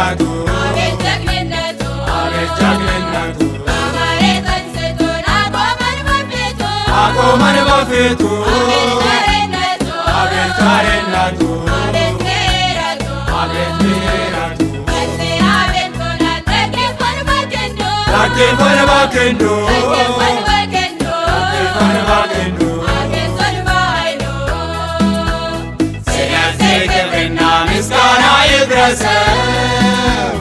ጀግንነቱ አቤት ጀግንነቱ አቆመን በፊቱ አቤት ቸርነቱ አቤት ምሕረቱ ደግፎን በክንዱ ስለዚህ ክብርና ምስጋና ይድረሰው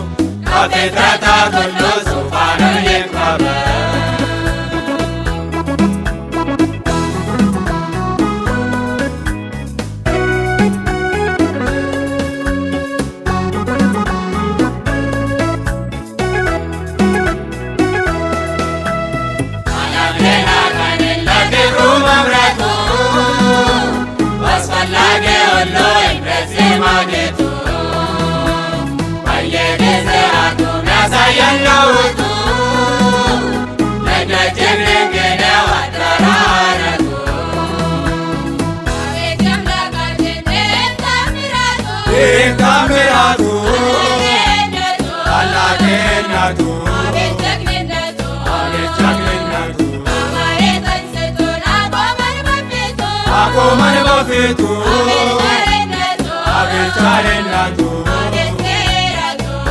ከፍጥረታት ሁሉ ዙፋኑን ይክበበው። በየጊዜያቱ ሚያሳየን ለውጡ ለእኛችን እንግዳው አደራረቱ ድንቅ ተአምራቱ ታላቅነቱ አቤት ጀግንነቱ አቆመን በፊቱ አቤት ቸርነቱ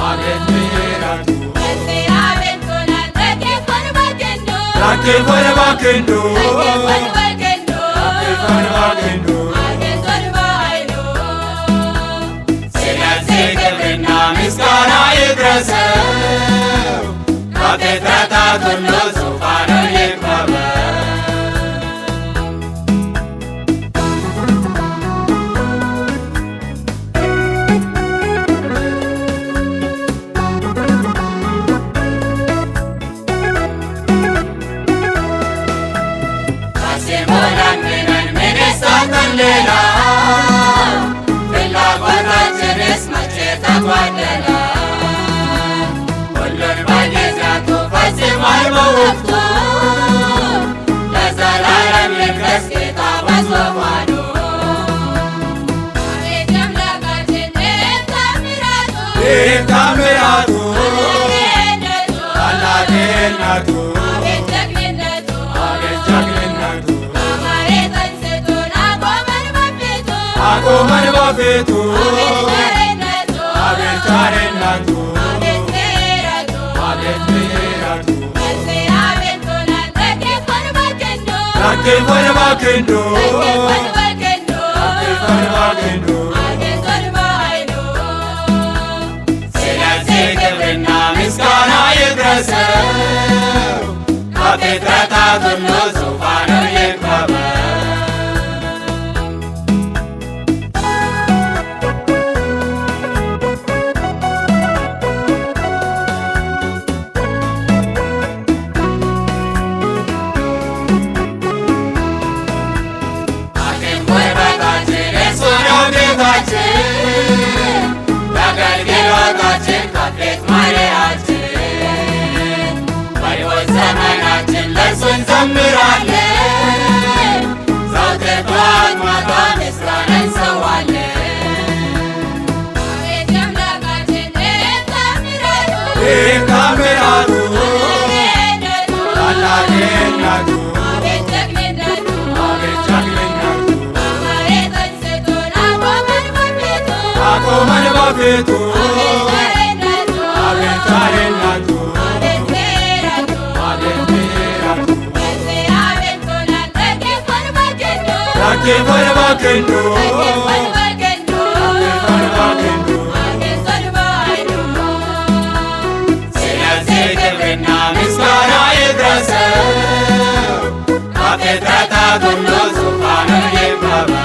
አቤት ምሕረቱ ደግፎን በክንዱ ስለዚህ ክብርና ምስጋና ይድረሰው ከፍጥረታት ሁሉ ዙፋኑን ይክበበው። ሌላ ፍላጎታችንስ መቼ ተጓደለ? ሁሉን በጊዜያቱ ፈጽሟል በወቅቱ ለዘላለም ይድረስ ጌታ በዙፋኑ። ድንቅ ተአምራቱ ታላቅነቱ አቤት ጀግንነቱ አቆመን በፊቱ አቤት ቸርነቱ አቤት ምሕረቱ ደግፎን በክንዱ ስለዚህ ክብርና ምስጋና ይድረሰው ከፍጥረታት ሁሉ ዙፋኑን ይክበበው። ለአገልግሎታችን ከፊት መሪያችን በሕይወት ዘመናችን ለእርሱ እንዘምራለን። ዘወትር ጠዋት ማታ ምስጋና እንሰዋለን። ድንቅ ተአምራቱ ታላቅነቱ አቤት ጀግንነቱ አቆመን በፊቱ አቤት ቸርነቱ አቤት ምሕረቱ ደግፎን በክንዱ ስለዚህ ክብርና ምስጋና ይድረሰው ከፍጥረታት ሁሉ ዙፋኑን ይክበበው።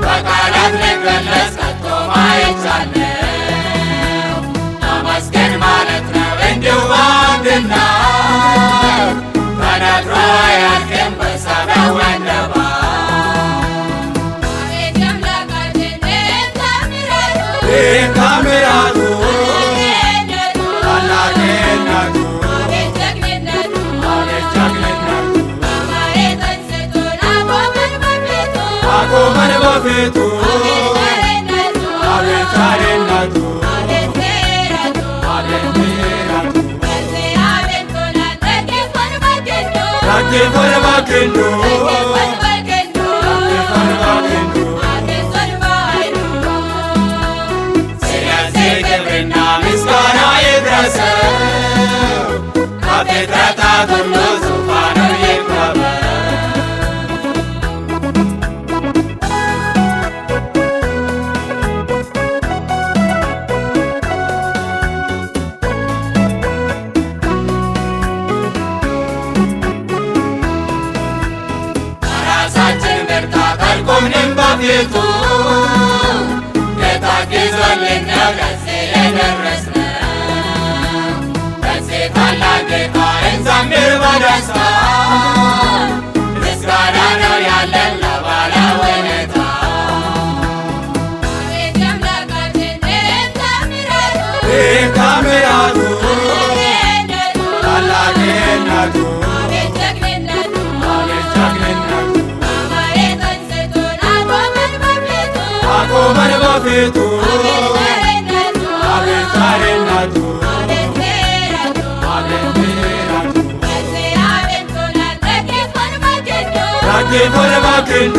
በቃላት ሊገለጽ ከቶ ማይቻለው ተመስገን ማለት ነው እንዲሁ በአንድነት ተነግሮ አያልቅም በሰማይ ወንደባ አቆመን በፊቱ አቤት ቸርነቱ አቤት ምሕረቱ ረግፎን በክንዱ ስለዚህ ክብርና ምስጋና ይድረሰው ከፍጥረታት ሁሉ ዙፋኑ ይክበር። በራሳችን ብርታት አልቆምንም በፊቱ ጌታ አግዞልን ነው ለዚህ የደረስነው። ለዚህ ታላቅ ጌታ እንዘምር በደስታ ምስጋና ነው ያለን ለባለውለታ። አቤት የአምላካችን ድንቅ ታምራቱ ታላቅነቱ አቤት ጀግንነቱ አቤት ጀግንነቱ ከመሬት አንስቶን አቆመን በፊቱ አቤት ቸርነቱ አቤት ቸርነቱ አቤት ምሕረቱ አቤት ምሕረቱ ለዚህ አብቅቶናል ረግፎን በክንዱ ረግፎን በክንዱ